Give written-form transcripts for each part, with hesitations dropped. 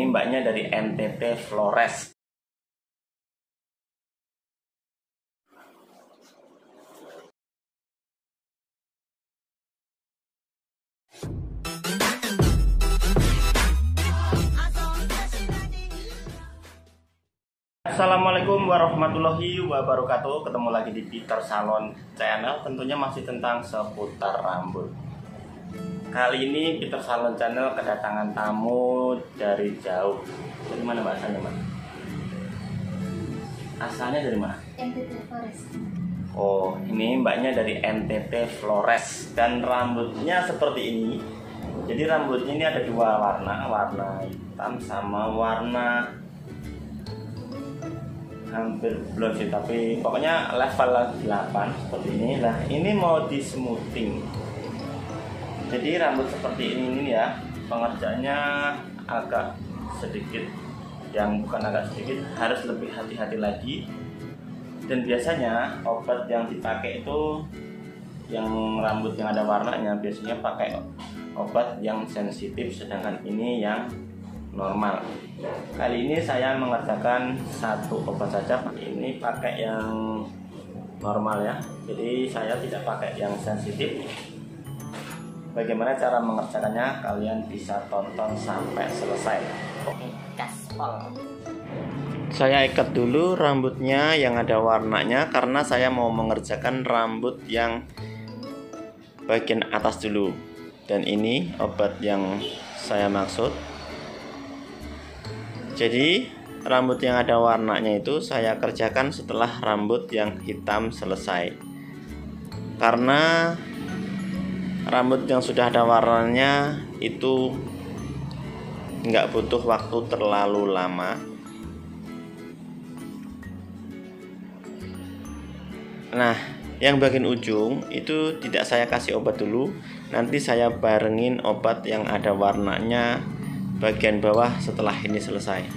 Ini mbaknya dari NTT Flores. Assalamualaikum warahmatullahi wabarakatuh. Ketemu lagi di Peter Salon Channel. Tentunya masih tentang seputar rambut. Kali ini Peter Salon Channel kedatangan tamu dari jauh. Dari mana mbak asalnya mbak? Asalnya dari mana? NTT Flores. Oh, ini mbaknya dari NTT Flores. Dan rambutnya seperti ini. Jadi rambutnya ini ada dua warna. Warna hitam sama warna hampir blond sih, tapi pokoknya level 8 seperti ini. Nah, ini mau di smoothing. Jadi rambut seperti ini ya, pengerjaannya agak sedikit, yang bukan agak sedikit, harus lebih hati-hati lagi. Dan biasanya obat yang dipakai itu yang rambut yang ada warnanya biasanya pakai obat yang sensitif, sedangkan ini yang normal. Kali ini saya mengerjakan satu obat saja. Ini pakai yang normal ya. Jadi saya tidak pakai yang sensitif. Bagaimana cara mengerjakannya? Kalian bisa tonton sampai selesai. Oke, gaspol. Saya ikat dulu rambutnya yang ada warnanya karena saya mau mengerjakan rambut yang bagian atas dulu. Dan ini obat yang saya maksud. Jadi rambut yang ada warnanya itu saya kerjakan setelah rambut yang hitam selesai. Karena rambut yang sudah ada warnanya itu nggak butuh waktu terlalu lama. Nah, yang bagian ujung itu tidak saya kasih obat dulu. Nanti saya barengin obat yang ada warnanya bagian bawah setelah ini selesai.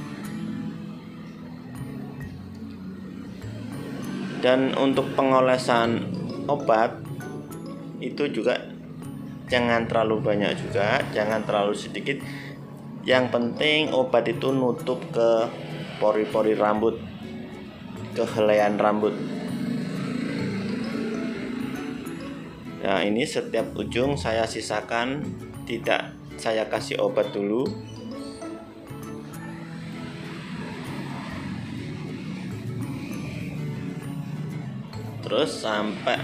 Dan untuk pengolesan obat itu juga jangan terlalu banyak juga, jangan terlalu sedikit. Yang penting obat itu nutup ke pori-pori rambut, ke helaian rambut. Nah, ini setiap ujung saya sisakan, tidak saya kasih obat dulu. Terus sampai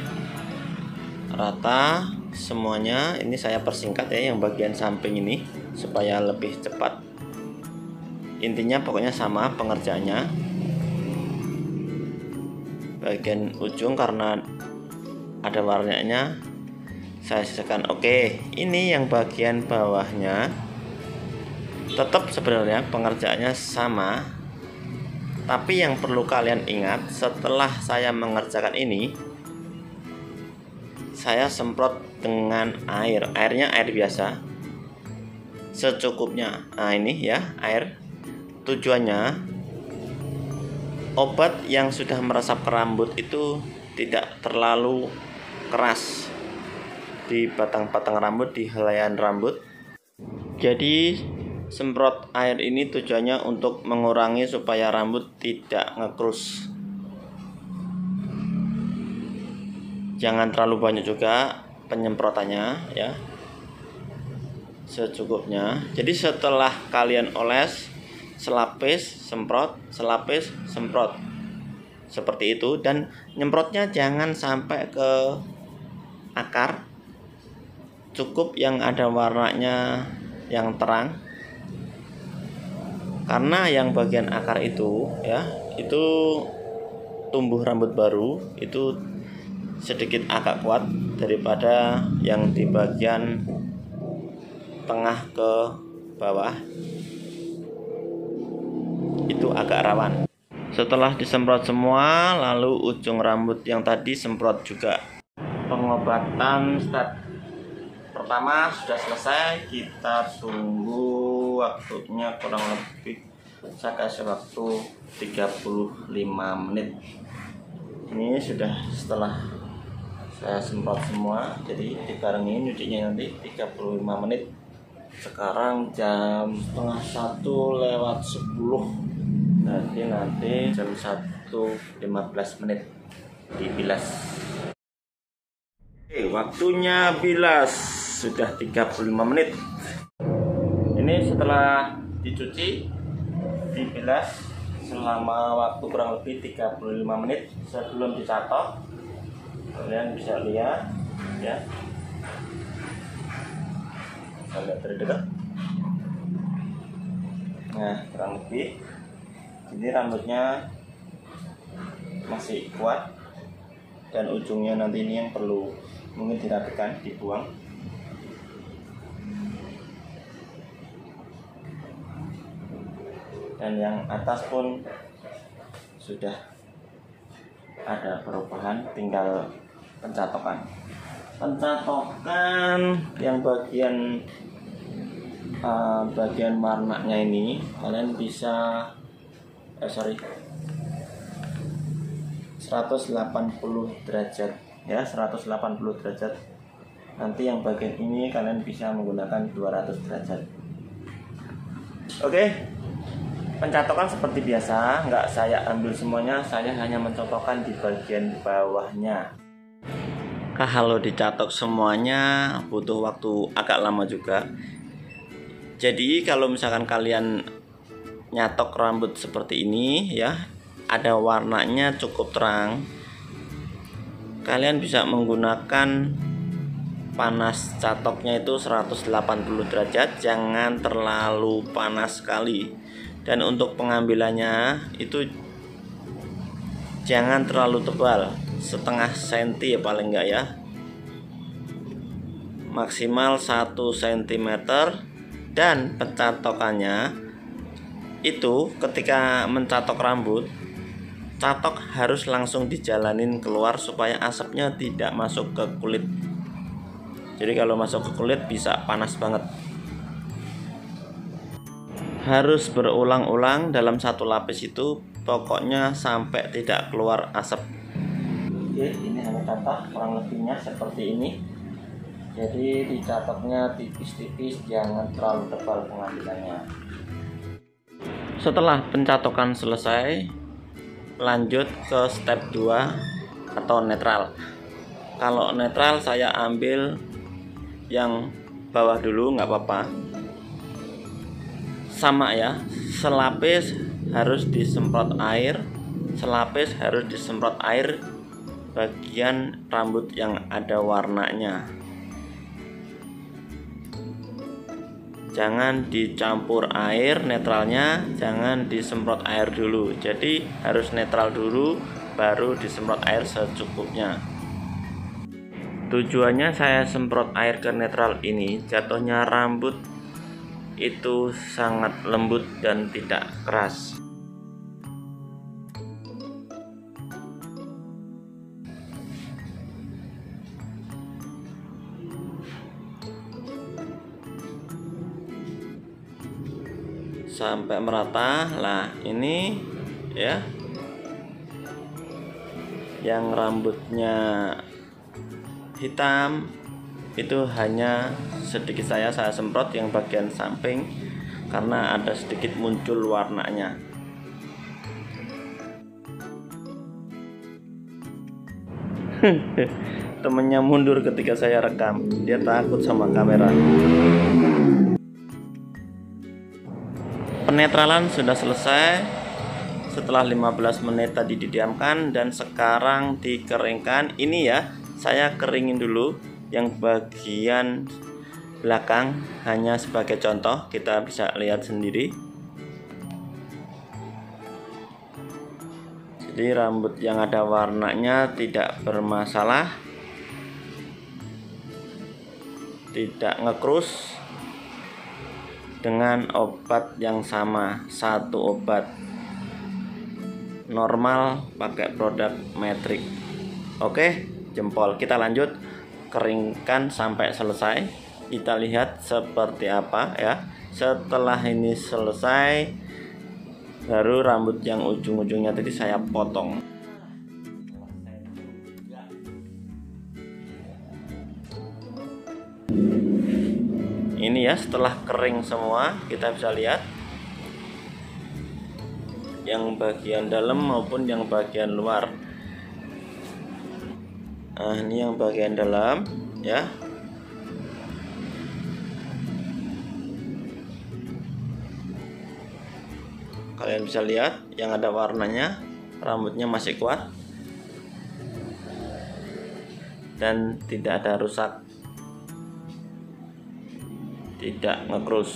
rata semuanya. Ini saya persingkat ya yang bagian samping ini supaya lebih cepat. Intinya pokoknya sama pengerjaannya. Bagian ujung karena ada warnanya saya sisakan. Oke, ini yang bagian bawahnya tetap sebenarnya pengerjaannya sama. Tapi yang perlu kalian ingat, setelah saya mengerjakan ini, saya semprot dengan air. Airnya air biasa, secukupnya. Nah, ini ya air. Tujuannya obat yang sudah meresap ke rambut itu tidak terlalu keras di batang-batang rambut, di helaian rambut. Jadi semprot air ini tujuannya untuk mengurangi supaya rambut tidak ngekrus. Jangan terlalu banyak juga penyemprotannya ya, secukupnya. Jadi setelah kalian oles, selapis semprot, selapis semprot, seperti itu. Dan nyemprotnya jangan sampai ke akar, cukup yang ada warnanya yang terang. Karena yang bagian akar itu ya, itu tumbuh rambut baru itu sedikit agak kuat daripada yang di bagian tengah ke bawah, itu agak rawan. Setelah disemprot semua, lalu ujung rambut yang tadi semprot juga. Pengobatan step pertama sudah selesai. Kita tunggu waktunya kurang lebih, saya kasih waktu 35 menit. Ini sudah setelah saya semprot semua, jadi dibarengin nyucinya nanti 35 menit. Sekarang jam setengah 1:10. Nanti jam 1:15 dibilas. Oke, waktunya bilas sudah 35 menit. Ini setelah dicuci, dibilas selama waktu kurang lebih 35 menit sebelum dicatok. Kalian bisa lihat ya. Kita lihat dari dekat. Nah, kurang lebih ini rambutnya masih kuat dan ujungnya nanti ini yang perlu mungkin dirapikan, dibuang. Dan yang atas pun sudah ada perubahan, tinggal pencatokan yang bagian warnanya ini kalian bisa 180 derajat ya, 180 derajat. Nanti yang bagian ini kalian bisa menggunakan 200 derajat. Oke, pencatokan seperti biasa, nggak saya ambil semuanya, saya hanya mencotokkan di bagian bawahnya. Kalau dicatok semuanya butuh waktu agak lama juga. Jadi kalau misalkan kalian nyatok rambut seperti ini ya, ada warnanya cukup terang, kalian bisa menggunakan panas catoknya itu 180 derajat, jangan terlalu panas sekali. Dan untuk pengambilannya itu jangan terlalu tebal, setengah senti ya paling enggak ya, maksimal 1 cm. Dan pencatokannya itu ketika mencatok rambut, catok harus langsung dijalanin keluar supaya asapnya tidak masuk ke kulit. Jadi kalau masuk ke kulit bisa panas banget. Harus berulang-ulang dalam satu lapis itu, pokoknya sampai tidak keluar asap. Oke, ini hanya catok kurang lebihnya seperti ini. Jadi dicatoknya tipis-tipis, jangan terlalu tebal pengambilannya. Setelah pencatokan selesai, lanjut ke step 2 atau netral. Kalau netral saya ambil yang bawah dulu, nggak apa-apa. Sama ya, selapis harus disemprot air, selapis harus disemprot air bagian rambut yang ada warnanya. Jangan dicampur air, netralnya jangan disemprot air dulu. Jadi harus netral dulu baru disemprot air secukupnya. Tujuannya saya semprot air ke netral ini, jatuhnya rambut itu sangat lembut dan tidak keras. Sampai merata. Lah ini ya, yang rambutnya hitam itu hanya sedikit saya semprot yang bagian samping karena ada sedikit muncul warnanya. Temennya mundur ketika saya rekam, dia takut sama kamera. Penetralan sudah selesai setelah 15 menit tadi didiamkan, dan sekarang dikeringkan. Ini ya, saya keringin dulu yang bagian belakang hanya sebagai contoh, kita bisa lihat sendiri. Jadi rambut yang ada warnanya tidak bermasalah, tidak ngekrus. Dengan obat yang sama, satu obat normal pakai produk Matrix. Oke, jempol. Kita lanjut keringkan sampai selesai. Kita lihat seperti apa ya. Setelah ini selesai, baru rambut yang ujung-ujungnya tadi saya potong. Ini ya, setelah kering semua kita bisa lihat yang bagian dalam maupun yang bagian luar. Nah, ini yang bagian dalam ya. Kalian bisa lihat yang ada warnanya, rambutnya masih kuat dan tidak ada rusak, tidak ngekrus.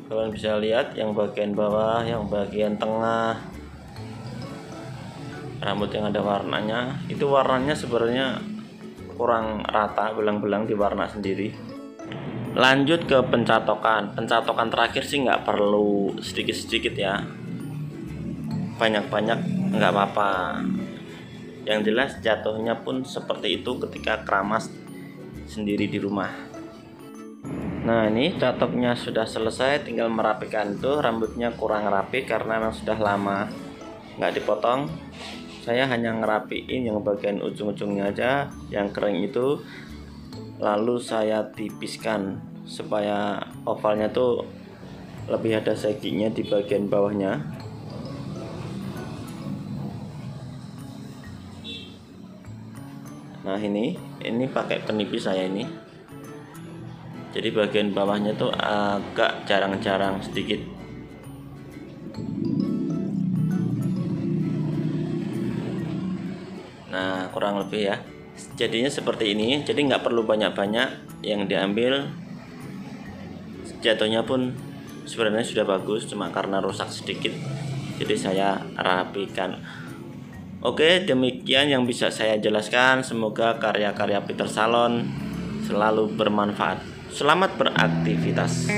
Kalian bisa lihat yang bagian bawah, yang bagian tengah, rambut yang ada warnanya. Itu warnanya sebenarnya kurang rata, belang-belang di warna sendiri. Lanjut ke pencatokan. Pencatokan terakhir sih nggak perlu sedikit-sedikit ya, banyak-banyak nggak apa-apa. Yang jelas jatuhnya pun seperti itu ketika keramas sendiri di rumah. Nah, ini catoknya sudah selesai, tinggal merapikan. Tuh rambutnya kurang rapi karena memang sudah lama nggak dipotong. Saya hanya ngerapiin yang bagian ujung-ujungnya aja, yang kering itu, lalu saya tipiskan supaya ovalnya tuh lebih ada seginya di bagian bawahnya. Nah, ini pakai penipis saya ini. Jadi bagian bawahnya tuh agak jarang-jarang sedikit. Nah, kurang lebih ya, jadinya seperti ini. Jadi nggak perlu banyak-banyak yang diambil. Jatuhnya pun sebenarnya sudah bagus, cuma karena rusak sedikit jadi saya rapikan. Oke, demikian yang bisa saya jelaskan. Semoga karya-karya Peter Salon selalu bermanfaat. Selamat beraktivitas.